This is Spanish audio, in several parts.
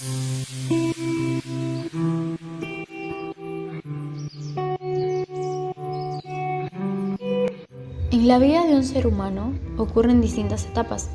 En la vida de un ser humano ocurren distintas etapas,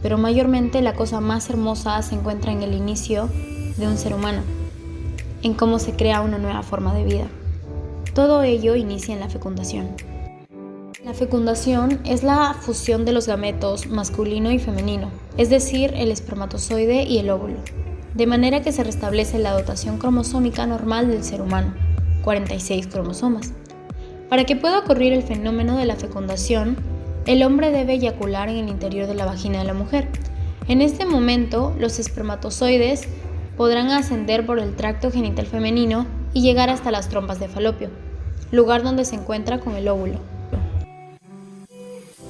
pero mayormente la cosa más hermosa se encuentra en el inicio de un ser humano, en cómo se crea una nueva forma de vida. Todo ello inicia en la fecundación. La fecundación es la fusión de los gametos masculino y femenino, es decir, el espermatozoide y el óvulo, de manera que se restablece la dotación cromosómica normal del ser humano, 46 cromosomas. Para que pueda ocurrir el fenómeno de la fecundación, el hombre debe eyacular en el interior de la vagina de la mujer. En este momento, los espermatozoides podrán ascender por el tracto genital femenino y llegar hasta las trompas de falopio, lugar donde se encuentra con el óvulo.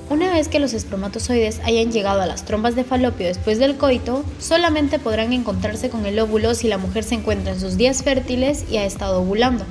Una vez que los espermatozoides hayan llegado a las trompas de falopio después del coito, solamente podrán encontrarse con el óvulo si la mujer se encuentra en sus días fértiles y ha estado ovulando.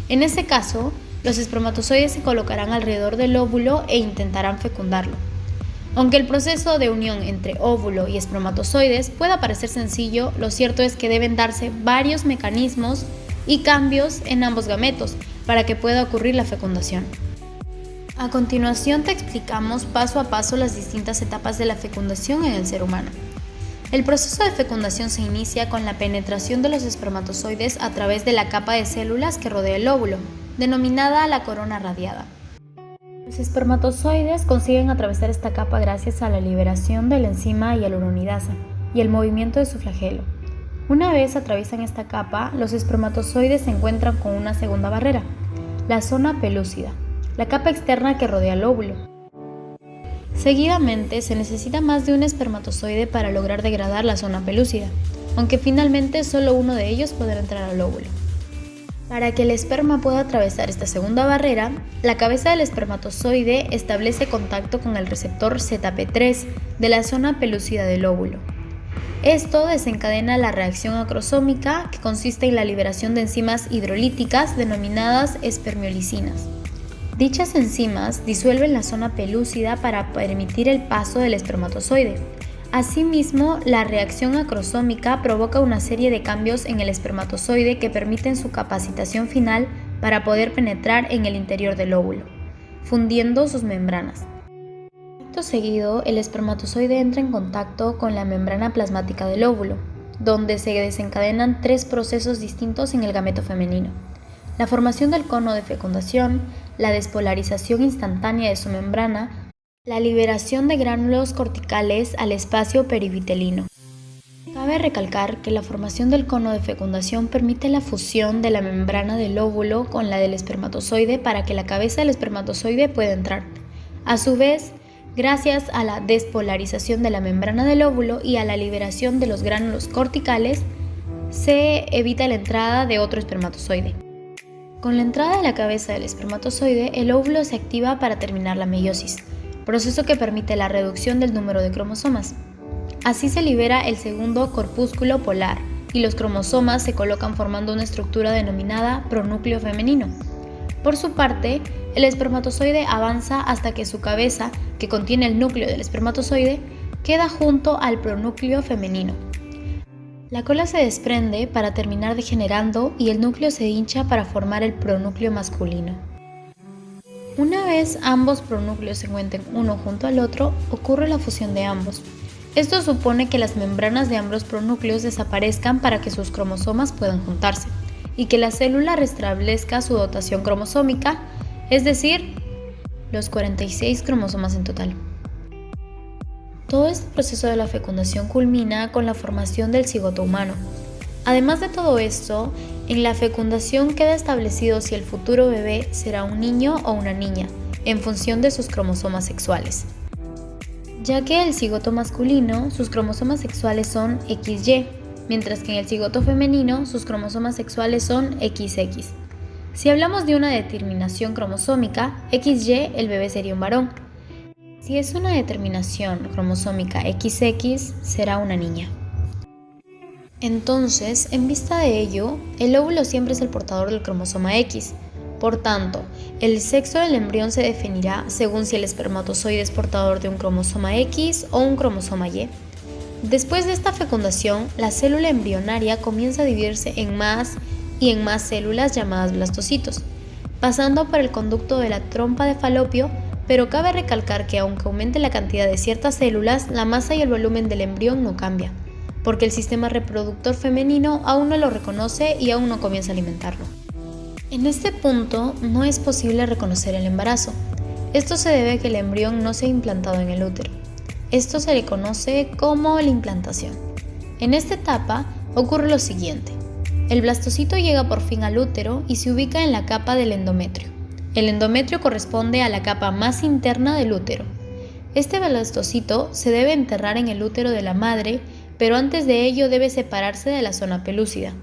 En ese caso, los espermatozoides se colocarán alrededor del óvulo e intentarán fecundarlo. Aunque el proceso de unión entre óvulo y espermatozoides pueda parecer sencillo, lo cierto es que deben darse varios mecanismos y cambios en ambos gametos para que pueda ocurrir la fecundación. A continuación te explicamos paso a paso las distintas etapas de la fecundación en el ser humano. El proceso de fecundación se inicia con la penetración de los espermatozoides a través de la capa de células que rodea el óvulo, denominada la corona radiada. Los espermatozoides consiguen atravesar esta capa gracias a la liberación de la enzima hialuronidasa y el movimiento de su flagelo. Una vez atraviesan esta capa, los espermatozoides se encuentran con una segunda barrera, la zona pelúcida, la capa externa que rodea el óvulo. Seguidamente, se necesita más de un espermatozoide para lograr degradar la zona pelúcida, aunque finalmente solo uno de ellos podrá entrar al óvulo. Para que el esperma pueda atravesar esta segunda barrera, la cabeza del espermatozoide establece contacto con el receptor ZP3 de la zona pelúcida del óvulo. Esto desencadena la reacción acrosómica, que consiste en la liberación de enzimas hidrolíticas denominadas espermiolicinas. Dichas enzimas disuelven la zona pelúcida para permitir el paso del espermatozoide. Asimismo, la reacción acrosómica provoca una serie de cambios en el espermatozoide que permiten su capacitación final para poder penetrar en el interior del óvulo, fundiendo sus membranas. Acto seguido, el espermatozoide entra en contacto con la membrana plasmática del óvulo, donde se desencadenan tres procesos distintos en el gameto femenino: la formación del cono de fecundación, la despolarización instantánea de su membrana, la liberación de gránulos corticales al espacio perivitelino. Cabe recalcar que la formación del cono de fecundación permite la fusión de la membrana del óvulo con la del espermatozoide para que la cabeza del espermatozoide pueda entrar. A su vez, gracias a la despolarización de la membrana del óvulo y a la liberación de los gránulos corticales, se evita la entrada de otro espermatozoide. Con la entrada de la cabeza del espermatozoide, el óvulo se activa para terminar la meiosis, proceso que permite la reducción del número de cromosomas. Así se libera el segundo corpúsculo polar y los cromosomas se colocan formando una estructura denominada pronúcleo femenino. Por su parte, el espermatozoide avanza hasta que su cabeza, que contiene el núcleo del espermatozoide, queda junto al pronúcleo femenino. La cola se desprende para terminar degenerando y el núcleo se hincha para formar el pronúcleo masculino. Una vez ambos pronúcleos se encuentren uno junto al otro, ocurre la fusión de ambos. Esto supone que las membranas de ambos pronúcleos desaparezcan para que sus cromosomas puedan juntarse y que la célula restablezca su dotación cromosómica, es decir, los 46 cromosomas en total. Todo este proceso de la fecundación culmina con la formación del cigoto humano. Además de todo esto, en la fecundación queda establecido si el futuro bebé será un niño o una niña, en función de sus cromosomas sexuales. Ya que el cigoto masculino, sus cromosomas sexuales son XY, mientras que en el cigoto femenino, sus cromosomas sexuales son XX. Si hablamos de una determinación cromosómica, XY, el bebé sería un varón. Si es una determinación cromosómica XX, será una niña. Entonces, en vista de ello, el óvulo siempre es el portador del cromosoma X. Por tanto, el sexo del embrión se definirá según si el espermatozoide es portador de un cromosoma X o un cromosoma Y. Después de esta fecundación, la célula embrionaria comienza a dividirse en más y en más células llamadas blastocitos, pasando por el conducto de la trompa de Falopio, pero cabe recalcar que aunque aumente la cantidad de ciertas células, la masa y el volumen del embrión no cambia, porque el sistema reproductor femenino aún no lo reconoce y aún no comienza a alimentarlo. En este punto no es posible reconocer el embarazo. Esto se debe a que el embrión no se ha implantado en el útero. Esto se le conoce como la implantación. En esta etapa ocurre lo siguiente. El blastocito llega por fin al útero y se ubica en la capa del endometrio. El endometrio corresponde a la capa más interna del útero. Este blastocito se debe enterrar en el útero de la madre, pero antes de ello debe separarse de la zona pelúcida.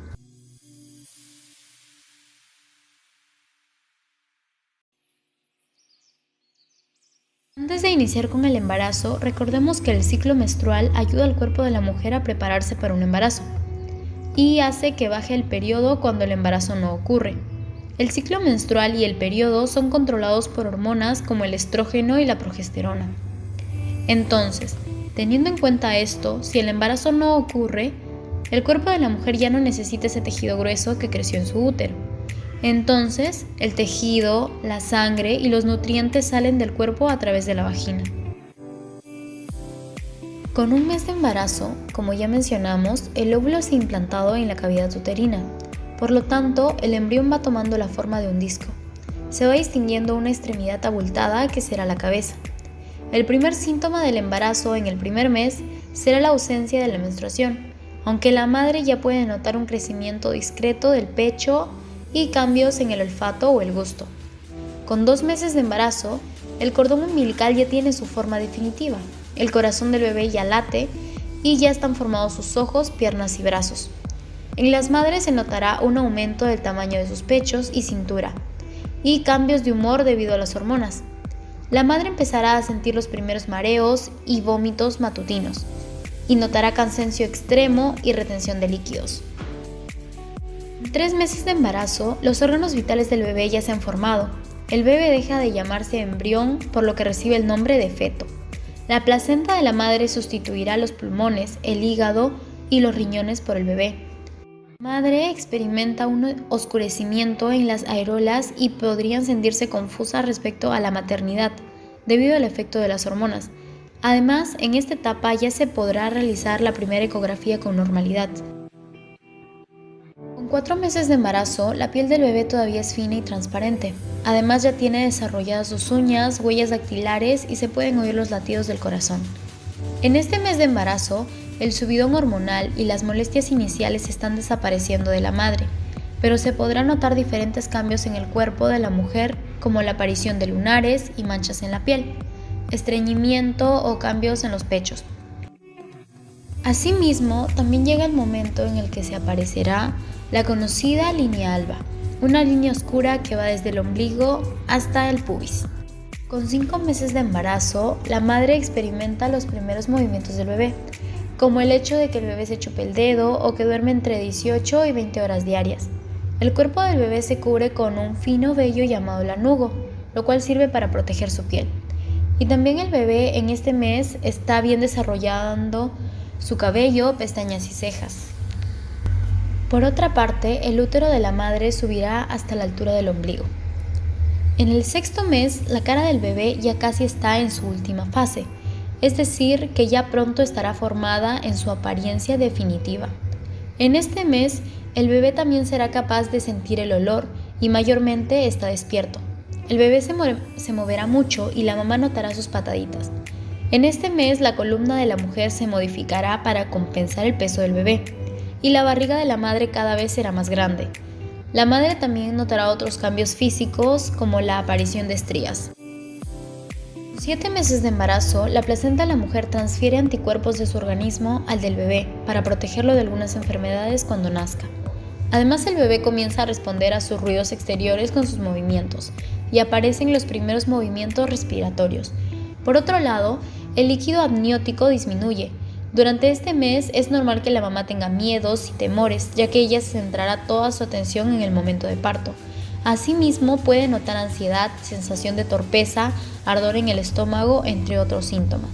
Antes de iniciar con el embarazo, recordemos que el ciclo menstrual ayuda al cuerpo de la mujer a prepararse para un embarazo y hace que baje el periodo cuando el embarazo no ocurre. El ciclo menstrual y el periodo son controlados por hormonas como el estrógeno y la progesterona. Entonces, teniendo en cuenta esto, si el embarazo no ocurre, el cuerpo de la mujer ya no necesita ese tejido grueso que creció en su útero. Entonces, el tejido, la sangre y los nutrientes salen del cuerpo a través de la vagina. Con un mes de embarazo, como ya mencionamos, el óvulo es implantado en la cavidad uterina. Por lo tanto, el embrión va tomando la forma de un disco. Se va distinguiendo una extremidad abultada que será la cabeza. El primer síntoma del embarazo en el primer mes será la ausencia de la menstruación, aunque la madre ya puede notar un crecimiento discreto del pecho y cambios en el olfato o el gusto. Con 2 meses de embarazo, el cordón umbilical ya tiene su forma definitiva, el corazón del bebé ya late y ya están formados sus ojos, piernas y brazos. En las madres se notará un aumento del tamaño de sus pechos y cintura y cambios de humor debido a las hormonas. La madre empezará a sentir los primeros mareos y vómitos matutinos y notará cansancio extremo y retención de líquidos. En 3 meses de embarazo, los órganos vitales del bebé ya se han formado. El bebé deja de llamarse embrión, por lo que recibe el nombre de feto. La placenta de la madre sustituirá los pulmones, el hígado y los riñones por el bebé. La madre experimenta un oscurecimiento en las areolas y podrían sentirse confusas respecto a la maternidad, debido al efecto de las hormonas. Además, en esta etapa ya se podrá realizar la primera ecografía con normalidad. Con 4 meses de embarazo, la piel del bebé todavía es fina y transparente. Además, ya tiene desarrolladas sus uñas, huellas dactilares y se pueden oír los latidos del corazón. En este mes de embarazo, el subidón hormonal y las molestias iniciales están desapareciendo de la madre, pero se podrán notar diferentes cambios en el cuerpo de la mujer, como la aparición de lunares y manchas en la piel, estreñimiento o cambios en los pechos. Asimismo, también llega el momento en el que se aparecerá la conocida línea alba, una línea oscura que va desde el ombligo hasta el pubis. Con 5 meses de embarazo, la madre experimenta los primeros movimientos del bebé, como el hecho de que el bebé se chupe el dedo o que duerme entre 18 y 20 horas diarias. El cuerpo del bebé se cubre con un fino vello llamado lanugo, lo cual sirve para proteger su piel. Y también el bebé en este mes está bien desarrollando su cabello, pestañas y cejas. Por otra parte, el útero de la madre subirá hasta la altura del ombligo. En el 6º mes, la cara del bebé ya casi está en su última fase, es decir, que ya pronto estará formada en su apariencia definitiva. En este mes, el bebé también será capaz de sentir el olor y mayormente está despierto. El bebé se moverá mucho y la mamá notará sus pataditas. En este mes, la columna de la mujer se modificará para compensar el peso del bebé y la barriga de la madre cada vez será más grande. La madre también notará otros cambios físicos como la aparición de estrías. Con 7 meses de embarazo, la placenta de la mujer transfiere anticuerpos de su organismo al del bebé para protegerlo de algunas enfermedades cuando nazca. Además, el bebé comienza a responder a sus ruidos exteriores con sus movimientos y aparecen los primeros movimientos respiratorios. Por otro lado, el líquido amniótico disminuye. Durante este mes es normal que la mamá tenga miedos y temores, ya que ella centrará toda su atención en el momento de parto. Asimismo, puede notar ansiedad, sensación de torpeza, ardor en el estómago, entre otros síntomas.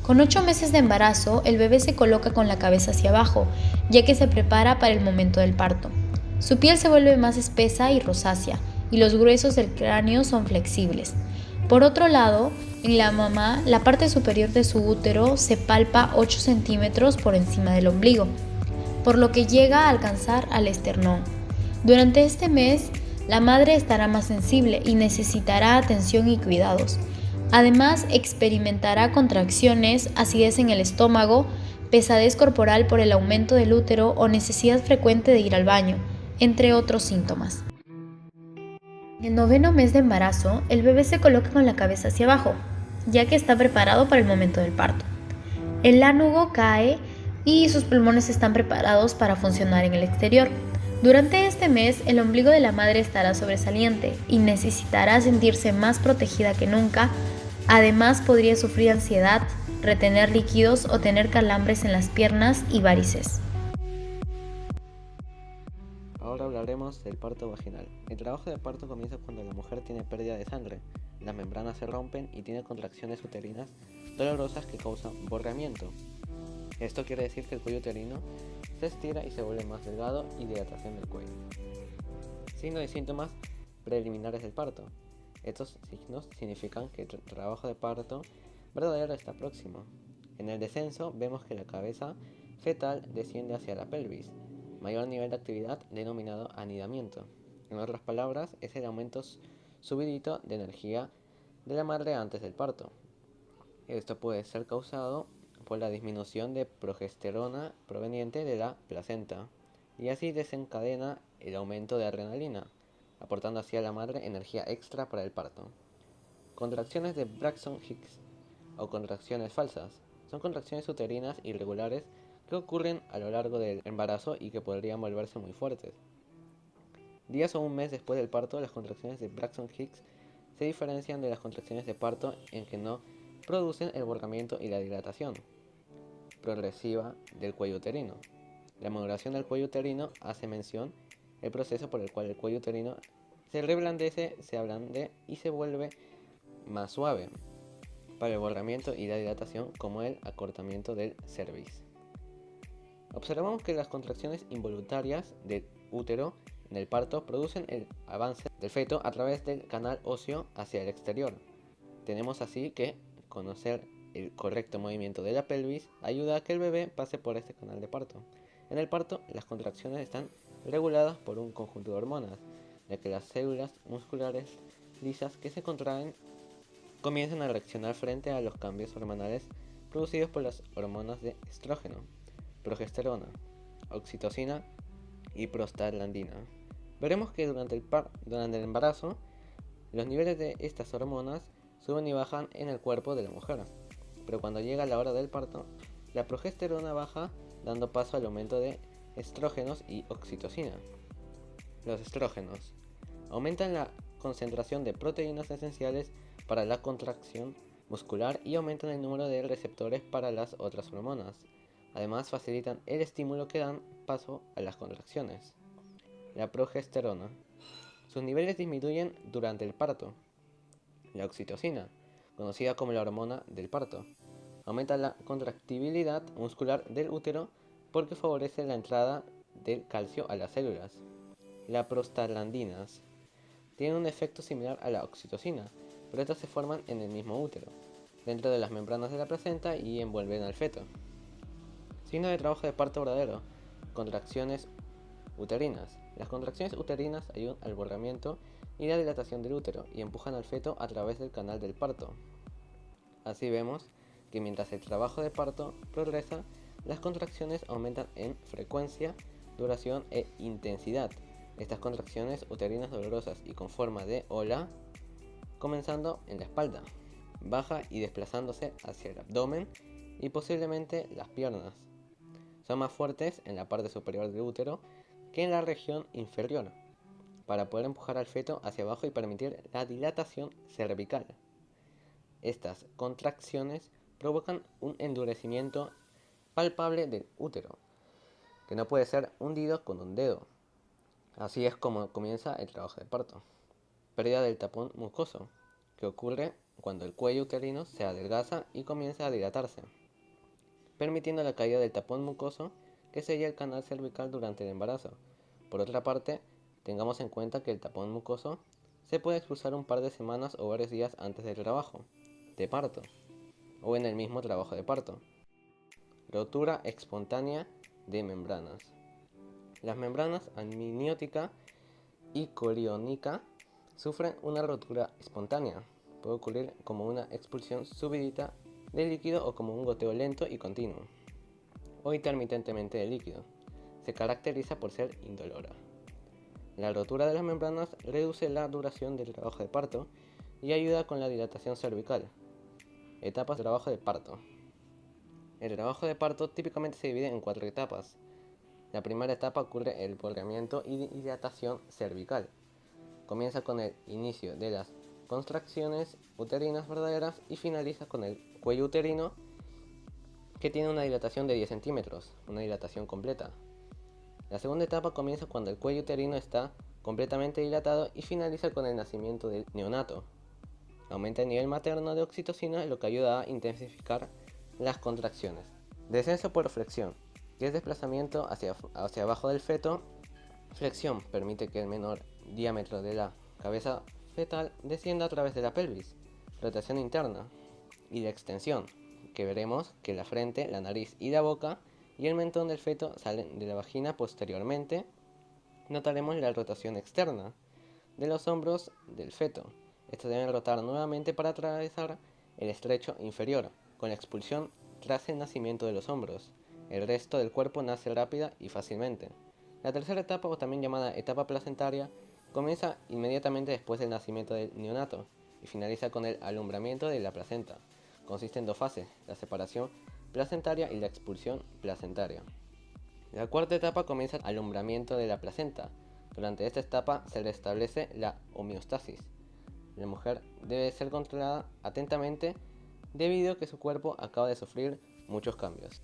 Con 8 meses de embarazo, el bebé se coloca con la cabeza hacia abajo, ya que se prepara para el momento del parto. Su piel se vuelve más espesa y rosácea, y los gruesos del cráneo son flexibles. Por otro lado, en la mamá, la parte superior de su útero se palpa 8 centímetros por encima del ombligo, por lo que llega a alcanzar al esternón. Durante este mes, la madre estará más sensible y necesitará atención y cuidados. Además, experimentará contracciones, acidez en el estómago, pesadez corporal por el aumento del útero o necesidad frecuente de ir al baño, entre otros síntomas. En el 9º mes de embarazo, el bebé se coloca con la cabeza hacia abajo, ya que está preparado para el momento del parto. El lánugo cae y sus pulmones están preparados para funcionar en el exterior. Durante este mes, el ombligo de la madre estará sobresaliente y necesitará sentirse más protegida que nunca. Además, podría sufrir ansiedad, retener líquidos o tener calambres en las piernas y varices. Ahora hablaremos del parto vaginal. El trabajo de parto comienza cuando la mujer tiene pérdida de sangre, las membranas se rompen y tiene contracciones uterinas dolorosas que causan borramiento. Esto quiere decir que el cuello uterino se estira y se vuelve más delgado y dilatación del cuello. Signos y síntomas preliminares del parto. Estos signos significan que el trabajo de parto verdadero está próximo. En el descenso vemos que la cabeza fetal desciende hacia la pelvis, mayor nivel de actividad denominado anidamiento. En otras palabras, es el aumento subidito de energía de la madre antes del parto. Esto puede ser causado por la disminución de progesterona proveniente de la placenta y así desencadena el aumento de adrenalina, aportando así a la madre energía extra para el parto. Contracciones de Braxton Hicks o contracciones falsas son contracciones uterinas irregulares que ocurren a lo largo del embarazo y que podrían volverse muy fuertes. Días o un mes después del parto, las contracciones de Braxton Hicks se diferencian de las contracciones de parto en que no producen el borramiento y la dilatación progresiva del cuello uterino. La maduración del cuello uterino hace mención el proceso por el cual el cuello uterino se reblandece, se ablande y se vuelve más suave para el borramiento y la dilatación, como el acortamiento del cervix. Observamos que las contracciones involuntarias del útero en el parto producen el avance del feto a través del canal óseo hacia el exterior. Tenemos así que conocer el correcto movimiento de la pelvis ayuda a que el bebé pase por este canal de parto. En el parto, las contracciones están reguladas por un conjunto de hormonas, ya que las células musculares lisas que se contraen comienzan a reaccionar frente a los cambios hormonales producidos por las hormonas de estrógeno, progesterona, oxitocina y prostaglandina. Veremos que durante el embarazo, los niveles de estas hormonas suben y bajan en el cuerpo de la mujer, pero cuando llega la hora del parto, la progesterona baja, dando paso al aumento de estrógenos y oxitocina. Los estrógenos aumentan la concentración de proteínas esenciales para la contracción muscular y aumentan el número de receptores para las otras hormonas. Además, facilitan el estímulo que dan paso a las contracciones. La progesterona. Sus niveles disminuyen durante el parto. La oxitocina, conocida como la hormona del parto, aumenta la contractibilidad muscular del útero porque favorece la entrada del calcio a las células. Las prostaglandinas tienen un efecto similar a la oxitocina, pero estas se forman en el mismo útero, dentro de las membranas de la placenta y envuelven al feto. Signo de trabajo de parto verdadero. Contracciones uterinas. Las contracciones uterinas ayudan al borramiento y la dilatación del útero y empujan al feto a través del canal del parto. Así vemos que mientras el trabajo de parto progresa, las contracciones aumentan en frecuencia, duración e intensidad. Estas contracciones uterinas dolorosas y con forma de ola, comenzando en la espalda, baja y desplazándose hacia el abdomen y posiblemente las piernas. Son más fuertes en la parte superior del útero que en la región inferior, para poder empujar al feto hacia abajo y permitir la dilatación cervical. Estas contracciones provocan un endurecimiento palpable del útero, que no puede ser hundido con un dedo. Así es como comienza el trabajo de parto. Pérdida del tapón mucoso, que ocurre cuando el cuello uterino se adelgaza y comienza a dilatarse, permitiendo la caída del tapón mucoso que sella el canal cervical durante el embarazo. Por otra parte, tengamos en cuenta que el tapón mucoso se puede expulsar un par de semanas o varios días antes del trabajo de parto o en el mismo trabajo de parto. Rotura espontánea de membranas. Las membranas amniótica y coriónica sufren una rotura espontánea. Puede ocurrir como una expulsión súbita de líquido o como un goteo lento y continuo, o intermitentemente de líquido. Se caracteriza por ser indolora. La rotura de las membranas reduce la duración del trabajo de parto y ayuda con la dilatación cervical. Etapas de trabajo de parto. El trabajo de parto típicamente se divide en 4 etapas. La primera etapa ocurre el borramiento y dilatación cervical. Comienza con el inicio de las contracciones uterinas verdaderas y finaliza con el cuello uterino, que tiene una dilatación de 10 centímetros, una dilatación completa. La segunda etapa comienza cuando el cuello uterino está completamente dilatado y finaliza con el nacimiento del neonato. Aumenta el nivel materno de oxitocina, lo que ayuda a intensificar las contracciones. Descenso por flexión, que es desplazamiento hacia abajo del feto. Flexión permite que el menor diámetro de la cabeza fetal descienda a través de la pelvis. Rotación interna. Y la extensión, que veremos que la frente, la nariz y la boca y el mentón del feto salen de la vagina posteriormente. Notaremos la rotación externa de los hombros del feto. Estos deben rotar nuevamente para atravesar el estrecho inferior, con la expulsión tras el nacimiento de los hombros. El resto del cuerpo nace rápida y fácilmente. La tercera etapa, o también llamada etapa placentaria, comienza inmediatamente después del nacimiento del neonato y finaliza con el alumbramiento de la placenta. Consiste en 2 fases, la separación placentaria y la expulsión placentaria. La cuarta etapa comienza el alumbramiento de la placenta. Durante esta etapa se restablece la homeostasis. La mujer debe ser controlada atentamente debido a que su cuerpo acaba de sufrir muchos cambios.